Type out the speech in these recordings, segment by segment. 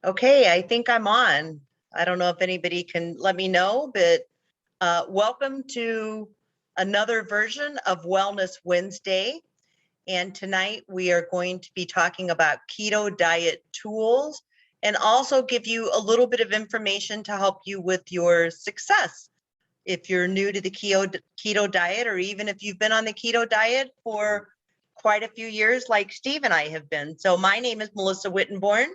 Okay, I think I'm on. I don't know if anybody can let me know, but welcome to another version of Wellness Wednesday. And tonight we are going to be talking about keto diet tools and also give you a little bit of information to help you with your success. If you're new to the keto diet, or even if you've been on the keto diet for quite a few years, like Steve and I have been. So my name is Melissa Wittenborn.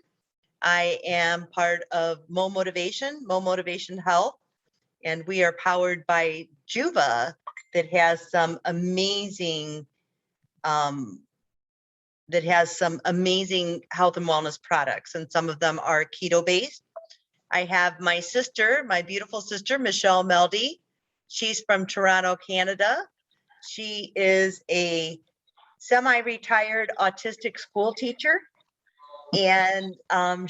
I am part of Mo Motivation Health, and we are powered by Juva that has some amazing health and wellness products, and some of them are keto based. I have my sister, my beautiful sister, Michelle Meldy. She's from Toronto, Canada. She is a semi-retired autistic school teacher. And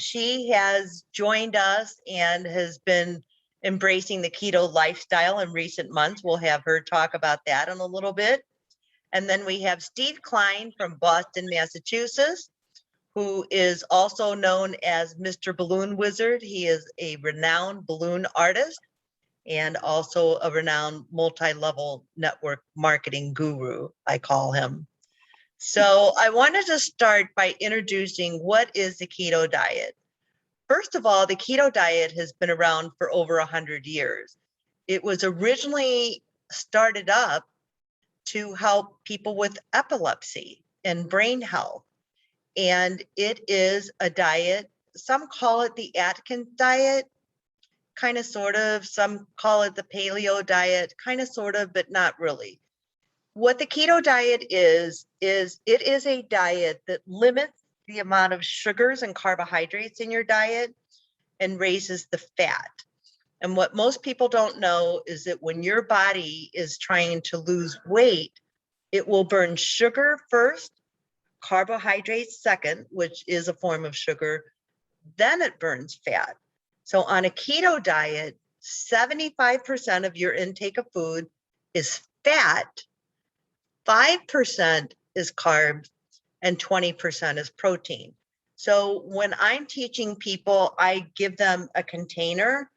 she has joined us and has been embracing the keto lifestyle in recent months. We'll have her talk about that in a little bit. And then we have Steve Klein from Boston, Massachusetts, who is also known as Mr. Balloon Wizard. He is a renowned balloon artist and also a renowned multi-level network marketing guru, I call him. So I wanted to start by introducing what is the keto diet. First of all, the keto diet has been around for over 100 years. It was originally started up to help people with epilepsy and brain health. And it is a diet, some call it the Atkins diet, kind of sort of, some call it the paleo diet, kind of sort of, but not really. What the keto diet is it is a diet that limits the amount of sugars and carbohydrates in your diet and raises the fat. And what most people don't know is that when your body is trying to lose weight, it will burn sugar first, carbohydrates second, which is a form of sugar, then it burns fat. So on a keto diet, 75% of your intake of food is fat, 5% is carbs, and 20% is protein. So when I'm teaching people, I give them a container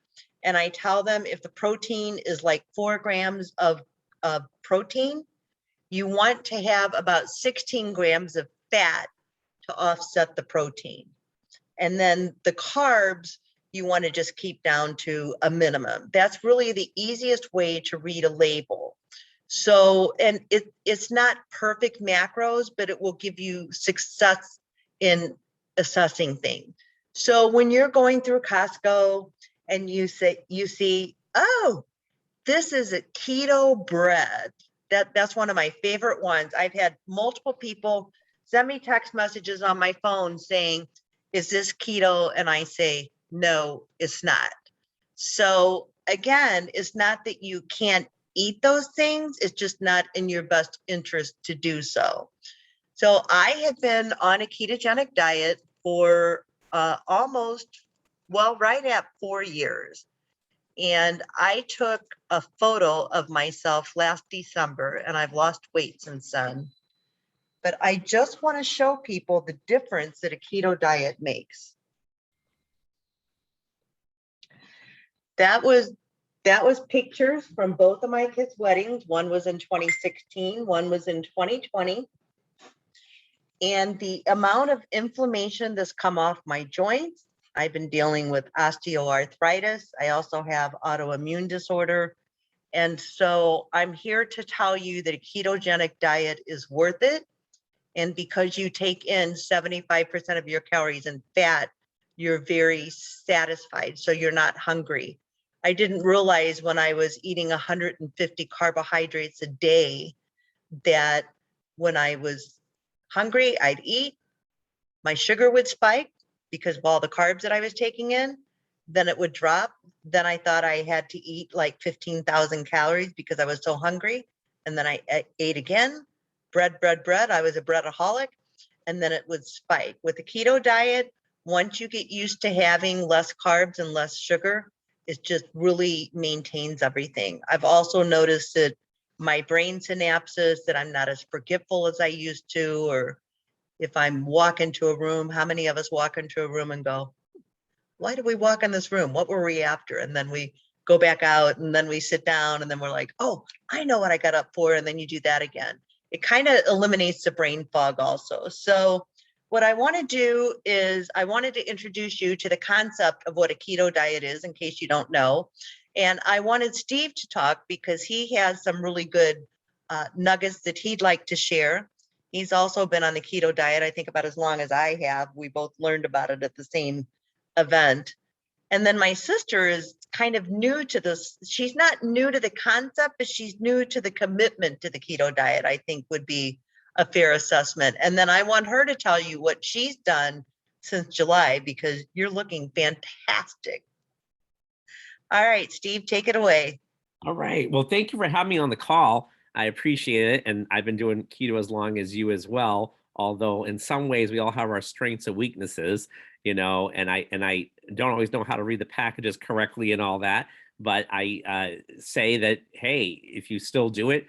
and I tell them if the protein is like 4 grams of protein, you want to have about 16 grams of fat to offset the protein. And then the carbs, you want to just keep down to a minimum. That's really the easiest way to read a label. So, and it's not perfect macros, but it will give you success in assessing things. So when you're going through Costco and you see, oh, this is a keto bread. That's one of my favorite ones. I've had multiple people send me text messages on my phone saying, is this keto? And I say, no, it's not. So again, it's not that you can't eat those things, it's just not in your best interest to do so. So I have been on a ketogenic diet for right at 4 years. And I took a photo of myself last December, and I've lost weight since then. But I just want to show people the difference that a keto diet makes. That was pictures from both of my kids' weddings. One was in 2016, one was in 2020. And the amount of inflammation that's come off my joints, I've been dealing with osteoarthritis. I also have autoimmune disorder. And so I'm here to tell you that a ketogenic diet is worth it. And because you take in 75% of your calories in fat, you're very satisfied. So you're not hungry. I didn't realize when I was eating 150 carbohydrates a day that when I was hungry, I'd eat, my sugar would spike because of all the carbs that I was taking in, then it would drop. Then I thought I had to eat like 15,000 calories because I was so hungry. And then I ate again, bread. I was a breadaholic, and then it would spike. With the keto diet, once you get used to having less carbs and less sugar, it just really maintains everything. I've also noticed that my brain synapses, that I'm not as forgetful as I used to, or if I'm walking to a room, how many of us walk into a room and go, why did we walk in this room? What were we after? And then we go back out and then we sit down and then we're like, oh, I know what I got up for. And then you do that again. It kind of eliminates the brain fog also. So what I want to do is I wanted to introduce you to the concept of what a keto diet is in case you don't know. And I wanted Steve to talk because he has some really good nuggets that he'd like to share. He's also been on the keto diet, I think about as long as I have. We both learned about it at the same event. And then my sister is kind of new to this. She's not new to the concept, but she's new to the commitment to the keto diet, I think would be a fair assessment. And then I want her to tell you what she's done since July, because you're looking fantastic. All right, Steve, take it away. All right. Well, thank you for having me on the call. I appreciate it. And I've been doing keto as long as you as well. Although in some ways we all have our strengths and weaknesses, and I don't always know how to read the packages correctly and all that. But I say that, hey, if you still do it,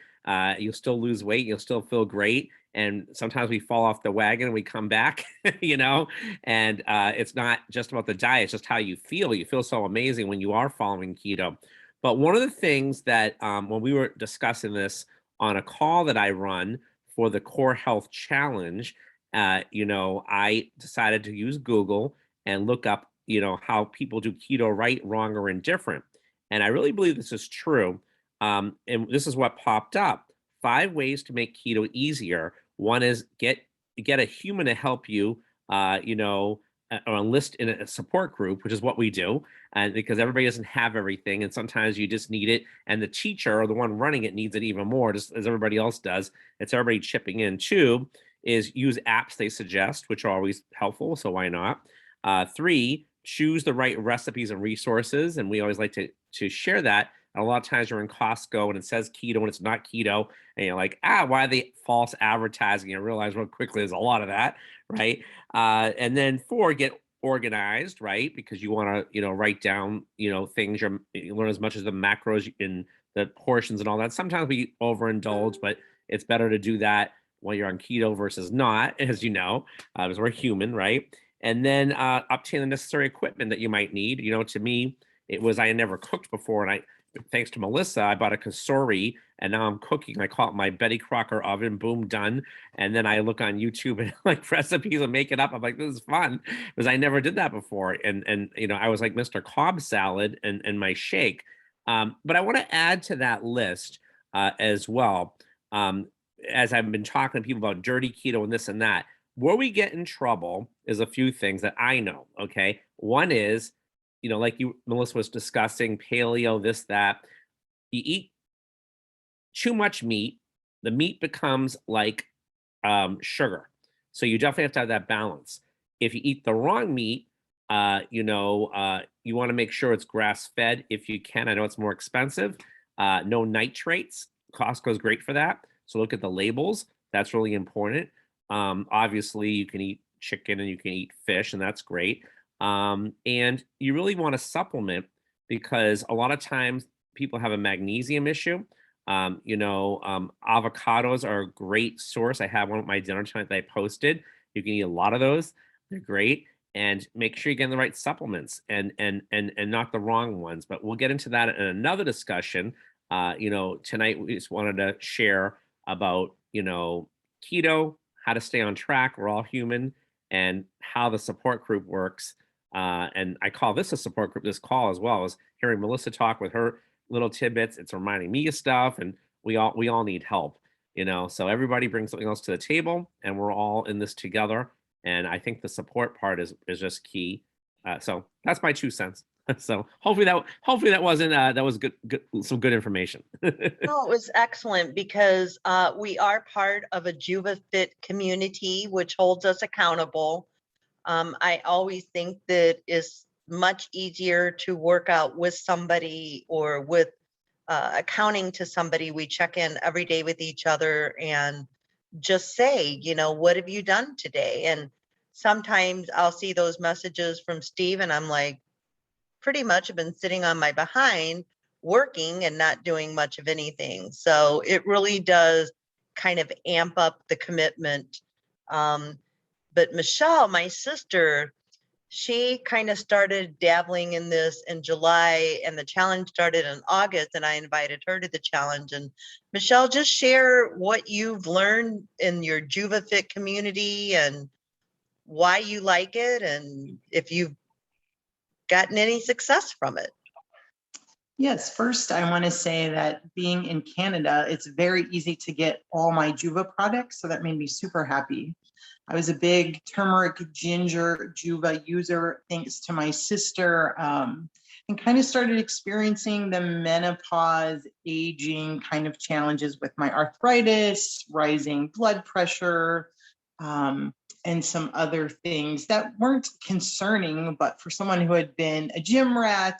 you'll still lose weight, you'll still feel great. And sometimes we fall off the wagon and we come back, and it's not just about the diet, it's just how you feel. You feel so amazing when you are following keto. But one of the things that when we were discussing this on a call that I run for the Core Health Challenge, I decided to use Google and look up, how people do keto right, wrong, or indifferent. And I really believe this is true. And this is what popped up: 5 ways to make keto easier. One is get a human to help you, or enlist in a support group, which is what we do, and because everybody doesn't have everything, and sometimes you just need it, and the teacher or the one running it needs it even more, just as everybody else does. It's everybody chipping in. 2 is use apps they suggest, which are always helpful, so why not? 3, choose the right recipes and resources, and we always like to share that. And a lot of times you're in Costco and it says keto and it's not keto, and you're like, why are they false advertising? And realize real quickly there's a lot of that, right? And then 4, get organized, right? Because you want to, write down, things. You learn as much as the macros in the portions and all that. Sometimes we overindulge, but it's better to do that when you're on keto versus not, as you know, because we're human, right? And then obtain the necessary equipment that you might need. To me, it was I had never cooked before, and thanks to Melissa, I bought a Cosori, and now I'm cooking. I call it my Betty Crocker oven. Boom, done. And then I look on YouTube and like recipes and make it up. I'm like, this is fun, because I never did that before. And I was like Mr. Cobb salad and my shake. But I want to add to that list as well. As I've been talking to people about dirty keto and this and that, where we get in trouble is a few things that I know. Okay, one is, like Melissa was discussing, paleo, this, that. You eat too much meat, the meat becomes like sugar. So you definitely have to have that balance. If you eat the wrong meat, you want to make sure it's grass-fed if you can. I know it's more expensive. No nitrates. Costco's great for that. So look at the labels. That's really important. Obviously, you can eat chicken and you can eat fish, and that's great. And you really want to supplement, because a lot of times people have a magnesium issue. Avocados are a great source. I have one at my dinner tonight that I posted. You can eat a lot of those. They're great. And make sure you're getting the right supplements and not the wrong ones. But we'll get into that in another discussion. Tonight we just wanted to share about, keto, how to stay on track. We're all human, and how the support group works. And I call this a support group, this call, as well as hearing Melissa talk with her little tidbits. It's reminding me of stuff, and we all need help, so everybody brings something else to the table, and we're all in this together. And I think the support part is just key. So that's my 2 cents. So hopefully that wasn't that was good some good information. No, it was excellent, because we are part of a JuvaFit community, which holds us accountable. I always think that it's much easier to work out with somebody, or with accounting to somebody. We check in every day with each other and just say, what have you done today? And sometimes I'll see those messages from Steve and I'm like, pretty much have been sitting on my behind working and not doing much of anything. So it really does kind of amp up the commitment. But Michelle, my sister, she kind of started dabbling in this in July, and the challenge started in August, and I invited her to the challenge. And Michelle, just share what you've learned in your JuvaFit community and why you like it, and if you've gotten any success from it. Yes, first I want to say that being in Canada, it's very easy to get all my Juva products, so that made me super happy. I was a big turmeric, ginger, Juva user thanks to my sister, and kind of started experiencing the menopause, aging kind of challenges with my arthritis, rising blood pressure, and some other things that weren't concerning, but for someone who had been a gym rat,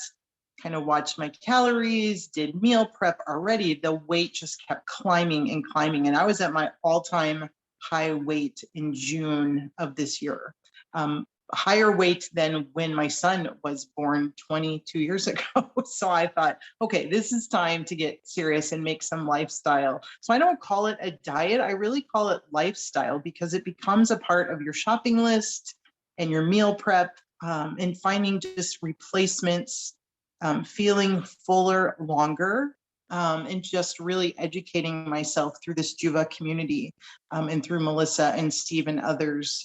kind of watched my calories, did meal prep already, the weight just kept climbing and climbing. And I was at my all-time high weight in June of this year. Higher weight than when my son was born 22 years ago. So I thought, okay, this is time to get serious and make some lifestyle. So I don't call it a diet. I really call it lifestyle because it becomes a part of your shopping list and your meal prep, and finding just replacements, feeling fuller longer, and just really educating myself through this Juva community, and through Melissa and Steve and others.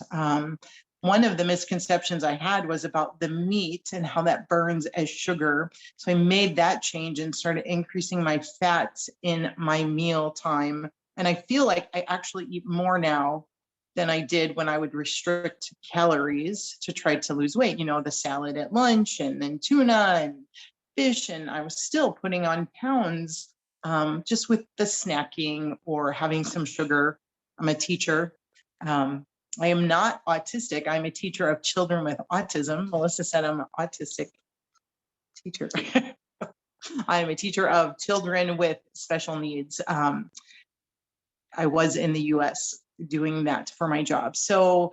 One of the misconceptions I had was about the meat and how that burns as sugar. So I made that change and started increasing my fats in my meal time. And I feel like I actually eat more now than I did when I would restrict calories to try to lose weight. You know, the salad at lunch and then tuna and fish, and I was still putting on pounds, just with the snacking or having some sugar. I'm a teacher. I am not autistic. I'm a teacher of children with autism. Melissa said I'm an autistic teacher. I am a teacher of children with special needs. I was in the US doing that for my job. So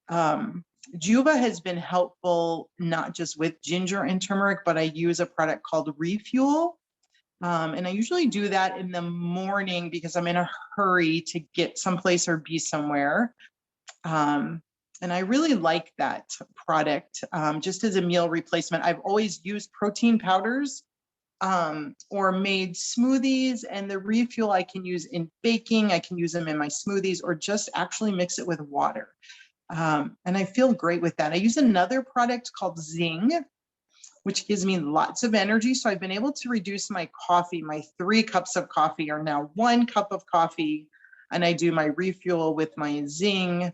Juva has been helpful, not just with ginger and turmeric, but I use a product called Refuel. And I usually do that in the morning because I'm in a hurry to get someplace or be somewhere. And I really like that product, just as a meal replacement. I've always used protein powders, or made smoothies, and the Refuel I can use in baking. I can use them in my smoothies or just actually mix it with water. And I feel great with that. I use another product called Zing, which gives me lots of energy. So I've been able to reduce my coffee. My 3 cups of coffee are now 1 cup of coffee. And I do my Refuel with my Zing.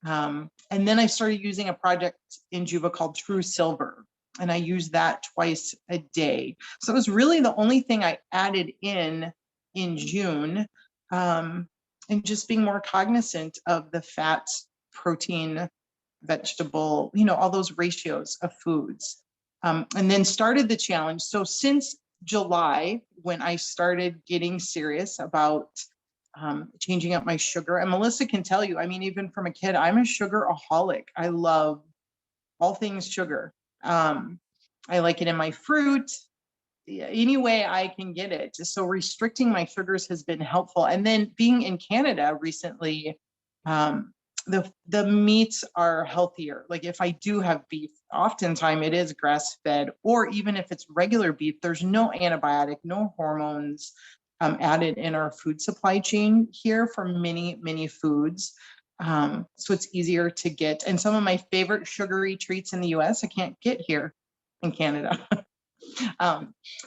And then I started using a product in Juva called True Silver. And I use that twice a day. So it was really the only thing I added in June. And just being more cognizant of the fats, protein, vegetable, you know, all those ratios of foods. And then started the challenge. So since July, when I started getting serious about changing up my sugar, and Melissa can tell you, I mean, even from a kid, I'm a sugaraholic. I love all things sugar. I like it in my fruit, any way I can get it. So restricting my sugars has been helpful. And then being in Canada recently, the meats are healthier. Like if I do have beef, oftentimes it is grass-fed, or even if it's regular beef, there's no antibiotic, no hormones added in our food supply chain here for many, many foods. So it's easier to get. And some of my favorite sugary treats in the US, I can't get here in Canada.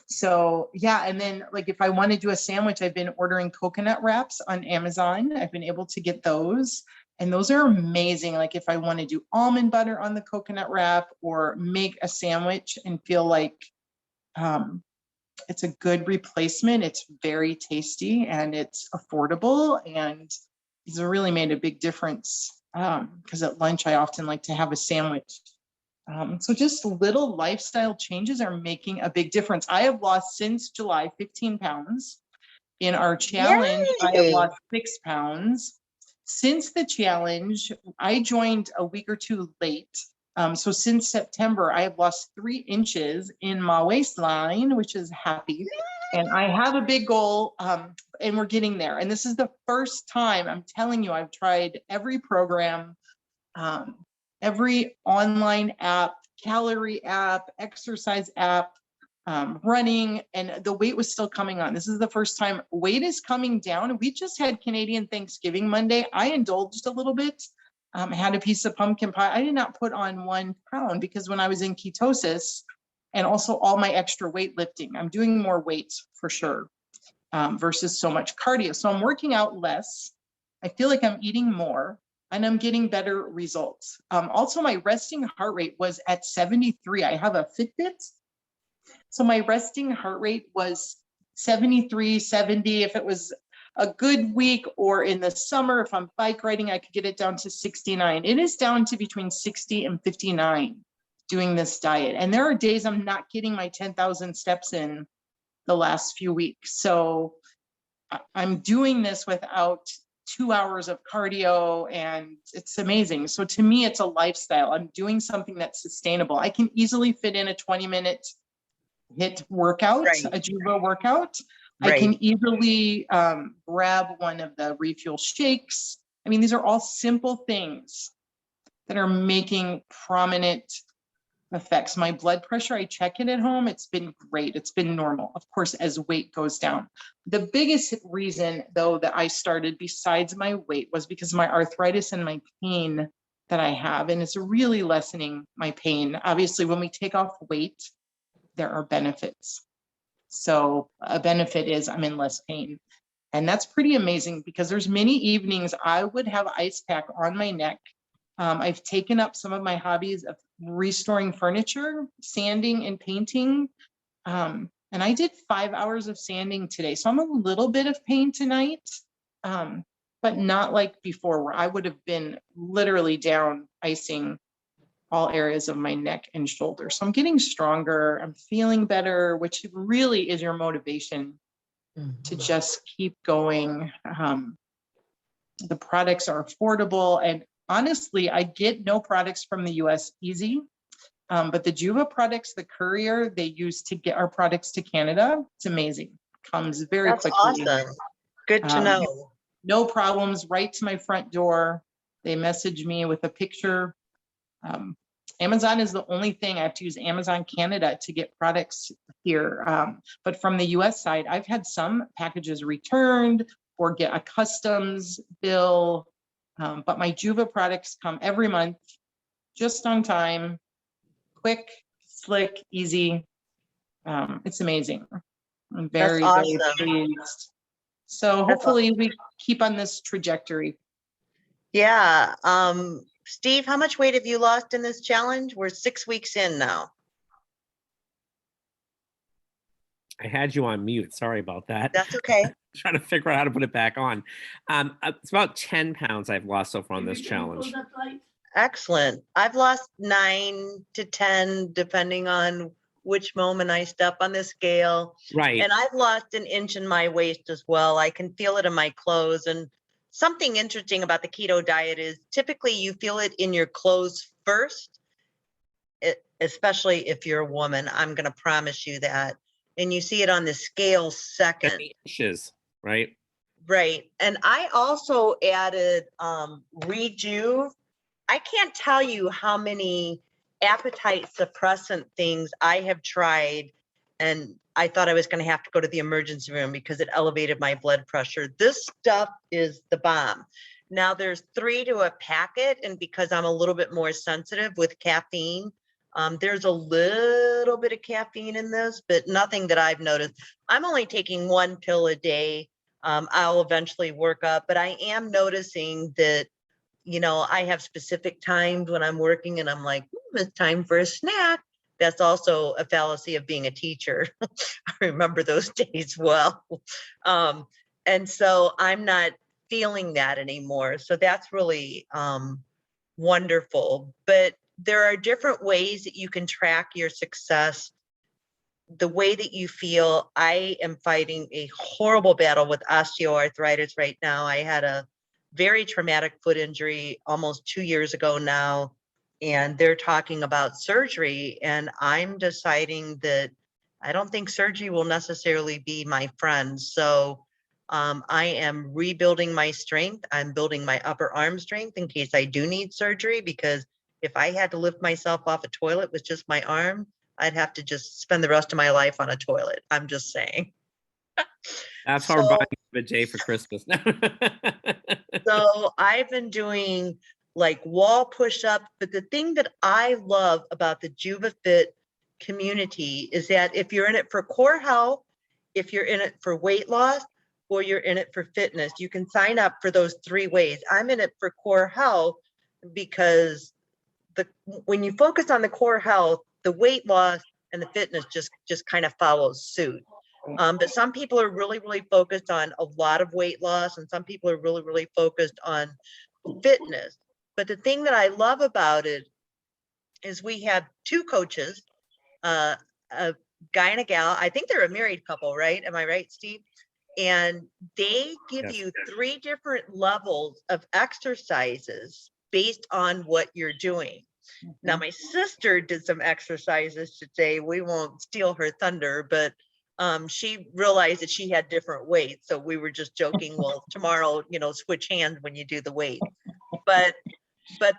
So yeah, and then like if I want to do a sandwich, I've been ordering coconut wraps on Amazon. I've been able to get those, and those are amazing. Like if I want to do almond butter on the coconut wrap or make a sandwich and feel like it's a good replacement, it's very tasty and it's affordable, and it's really made a big difference. Because at lunch I often like to have a sandwich. So just little lifestyle changes are making a big difference. I have lost since July 15 pounds. In our challenge, I have Yay! lost 6 pounds. Since the challenge, I joined a week or 2 late. So since September, I have lost 3 inches in my waistline, which is happy. And I have a big goal, and we're getting there. And this is the first time, I'm telling you, I've tried every program. every online app, calorie app, exercise app, running, and the weight was still coming on. This is the first time weight is coming down. We just had Canadian Thanksgiving Monday. I indulged a little bit, had a piece of pumpkin pie. I did not put on 1 pound because when I was in ketosis and also all my extra weightlifting, I'm doing more weights for sure, versus so much cardio. So I'm working out less. I feel like I'm eating more and I'm getting better results. Also, my resting heart rate was at 73. I have a Fitbit. So my resting heart rate was 73, 70. If it was a good week or in the summer, if I'm bike riding, I could get it down to 69. It is down to between 60 and 59 doing this diet. And there are days I'm not getting my 10,000 steps in the last few weeks. So I'm doing this without 2 hours of cardio, and it's amazing. So to me, it's a lifestyle. I'm doing something that's sustainable. I can easily fit in a 20-minute HIIT workout, Right. a Juvo workout. I Right. can easily grab one of the refuel shakes. I mean, these are all simple things that are making prominent effects. My blood pressure, I check it at home. It's been great. It's been normal, of course, as weight goes down. The biggest reason, though, that I started besides my weight was because of my arthritis and my pain that I have. And it's really lessening my pain. Obviously, when we take off weight, there are benefits. So a benefit is I'm in less pain. And that's pretty amazing because there's many evenings I would have ice pack on my neck. I've taken up some of my hobbies of restoring furniture, sanding and painting. And I did 5 hours of sanding today. So I'm a little bit of pain tonight, but not like before where I would have been literally down icing all areas of my neck and shoulder. So I'm getting stronger. I'm feeling better, which really is your motivation to just keep going. The products are affordable, and honestly, I get no products from the US easy, but the Juva products, the courier they use to get our products to Canada, it's amazing. Comes very That's quickly. awesome. Good to know. No problems, right to my front door. They message me with a picture. Amazon is the only thing I have to use Amazon Canada to get products here. But from the US side, I've had some packages returned or get a customs bill. But my Juva products come every month, just on time, quick, slick, easy. It's amazing. I'm very, That's very awesome. pleased. So That's hopefully we keep on this trajectory. Yeah. Steve, how much weight have you lost in this challenge? We're 6 weeks in now. I had you on mute. Sorry about that. That's okay. Trying to figure out how to put it back on. It's about 10 pounds I've lost so far on this challenge. Excellent. I've lost 9 to 10, depending on which moment I step on the scale. Right. And I've lost an inch in my waist as well. I can feel it in my clothes. And something interesting about the keto diet is typically you feel it in your clothes first, especially if you're a woman. I'm going to promise you that. And you see it on the scale second. Inches, right? Right. And I also added Rejuve. I can't tell you how many appetite suppressant things I have tried, and I thought I was going to have to go to the emergency room because it elevated my blood pressure. This stuff is the bomb. Now there's 3 to a packet, and because I'm a little bit more sensitive with caffeine, there's a little bit of caffeine in this, but nothing that I've noticed. I'm only taking 1 pill a day. I'll eventually work up, but I am noticing that, you know, I have specific times when I'm working and I'm like, it's time for a snack. That's also a fallacy of being a teacher. I remember those days well. And so I'm not feeling that anymore. So that's really wonderful. But there are different ways that you can track your success. The way that you feel. I am fighting a horrible battle with osteoarthritis right now. I had a very traumatic foot injury almost 2 years ago now, and they're talking about surgery, and I'm deciding that I don't think surgery will necessarily be my friend. So I am rebuilding my strength. I'm building my upper arm strength in case I do need surgery, because if I had to lift myself off a toilet with just my arm, I'd have to just spend the rest of my life on a toilet. I'm just saying. That's how we're So, buying a Jay for Christmas. so I've been doing like wall push-ups, but the thing that I love about the JuvaFit community is that if you're in it for core health, if you're in it for weight loss, or you're in it for fitness, you can sign up for those 3 ways. I'm in it for core health because when you focus on the core health, the weight loss and the fitness just kind of follows suit. But some people are really, really focused on a lot of weight loss, and some people are really, really focused on fitness. But the thing that I love about it is we have 2 coaches, a guy and a gal. I think they're a married couple, right? Am I right, Steve? And they give Yes. you 3 different levels of exercises based on what you're doing. Now, my sister did some exercises today. We won't steal her thunder, but she realized that she had different weights. So we were just joking, well, tomorrow, switch hands when you do the weight. But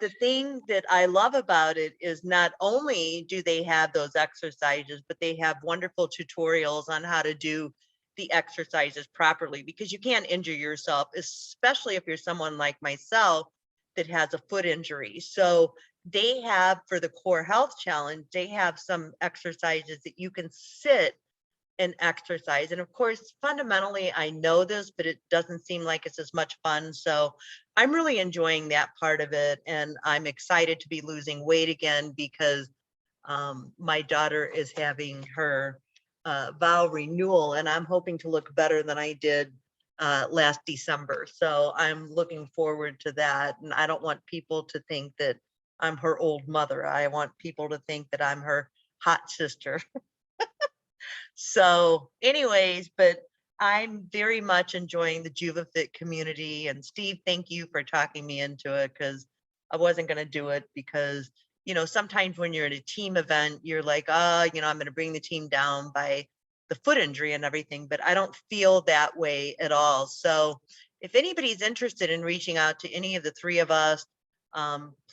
the thing that I love about it is not only do they have those exercises, but they have wonderful tutorials on how to do the exercises properly, because you can't injure yourself, especially if you're someone like myself that has a foot injury. So they have, for the core health challenge, they have some exercises that you can sit and exercise. And of course, fundamentally, I know this, but it doesn't seem like it's as much fun. So I'm really enjoying that part of it. And I'm excited to be losing weight again because my daughter is having her vow renewal, and I'm hoping to look better than I did last December. So I'm looking forward to that. And I don't want people to think that I'm her old mother. I want people to think that I'm her hot sister. So anyways, but I'm very much enjoying the JuvaFit community. And Steve, thank you for talking me into it, because I wasn't going to do it because, sometimes when you're at a team event, you're like, I'm going to bring the team down by the foot injury and everything, but I don't feel that way at all. So if anybody's interested in reaching out to any of the 3 of us,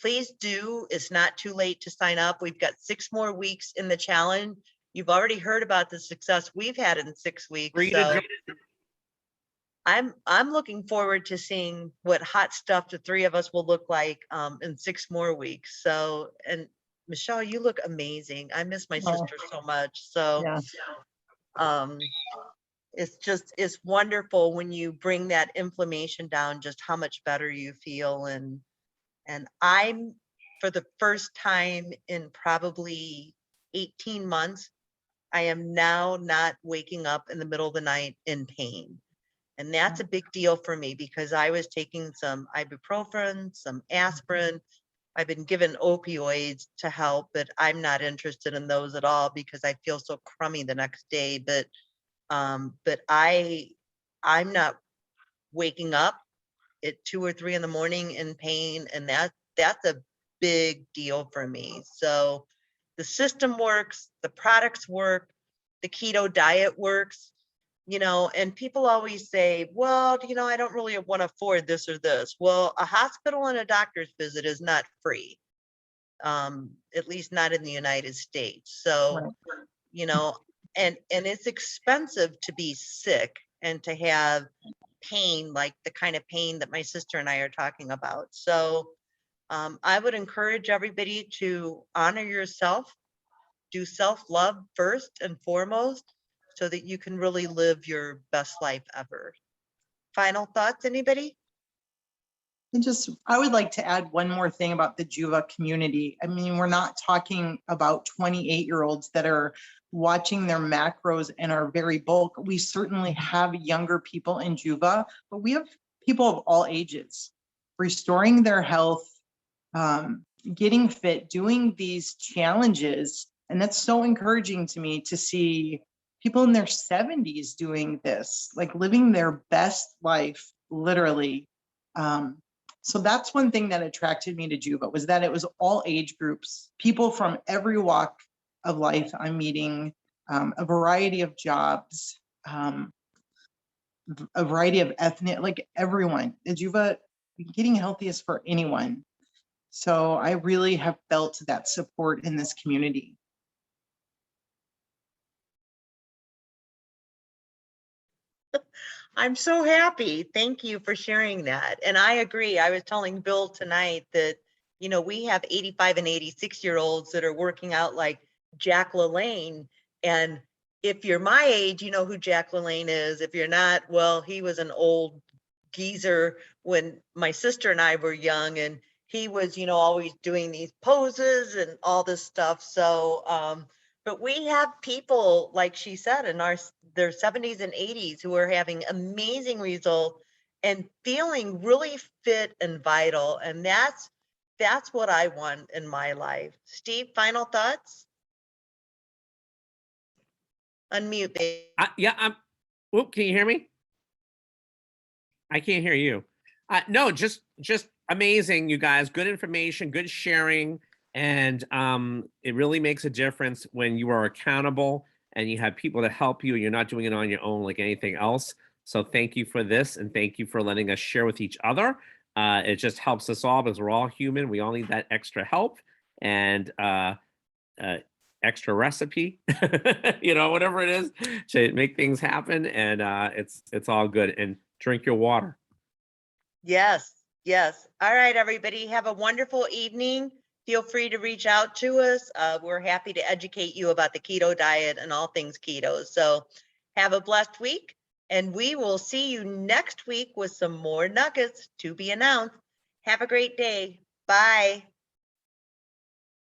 please do. It's not too late to sign up. We've got 6 more weeks in the challenge. You've already heard about the success we've had in 6 weeks. Free to So join. I'm looking forward to seeing what hot stuff the 3 of us will look like in 6 more weeks. So, and Michelle, you look amazing. I miss my sister so much. So Yeah. it's wonderful when you bring that inflammation down, just how much better you feel. And I'm, for the first time in probably 18 months, I am now not waking up in the middle of the night in pain. And that's a big deal for me because I was taking some ibuprofen, some aspirin. I've been given opioids to help, but I'm not interested in those at all because I feel so crummy the next day. But I'm not waking up at 2 or 3 in the morning in pain, and that's a big deal for me. So the system works, the products work, the keto diet works, and people always say, well, I don't really want to afford this or this. Well, a hospital and a doctor's visit is not free, at least not in the United States. So, Right. and it's expensive to be sick and to have pain, like the kind of pain that my sister and I are talking about. So I would encourage everybody to honor yourself, do self-love first and foremost, so that you can really live your best life ever. Final thoughts, anybody? I would like to add one more thing about the Juva community. I mean, we're not talking about 28-year-olds that are watching their macros and are very bulk. We certainly have younger people in Juva, but we have people of all ages restoring their health, getting fit, doing these challenges. And that's so encouraging to me to see people in their 70s doing this, like living their best life, literally. So that's one thing that attracted me to Juva, was that it was all age groups, people from every walk of life. I'm meeting a variety of jobs, a variety of ethnic, like everyone. The Juva, getting healthy is for anyone. So I really have felt that support in this community. I'm so happy. Thank you for sharing that. And I agree. I was telling Bill tonight that, you know, we have 85 and 86-year-olds that are working out like Jack LaLanne. And if you're my age, you know who Jack LaLanne is. If you're not, well, he was an old geezer when my sister and I were young, and he was, you know, always doing these poses and all this stuff. So, but we have people, like she said, in their 70s and 80s who are having amazing results and feeling really fit and vital. And that's what I want in my life. Steve, final thoughts? Unmute, babe. Whoop, can you hear me? I can't hear you. No, just amazing, you guys. Good information, good sharing, and it really makes a difference when you are accountable and you have people that help you. And you're not doing it on your own like anything else. So thank you for this, and thank you for letting us share with each other. It just helps us all because we're all human. We all need that extra help and extra recipe, you know, whatever it is to make things happen. And it's all good. And drink your water. Yes, yes. All right, everybody, have a wonderful evening. Feel free to reach out to us. We're happy to educate you about the keto diet and all things keto. So have a blessed week, and we will see you next week with some more nuggets to be announced. Have a great day. Bye.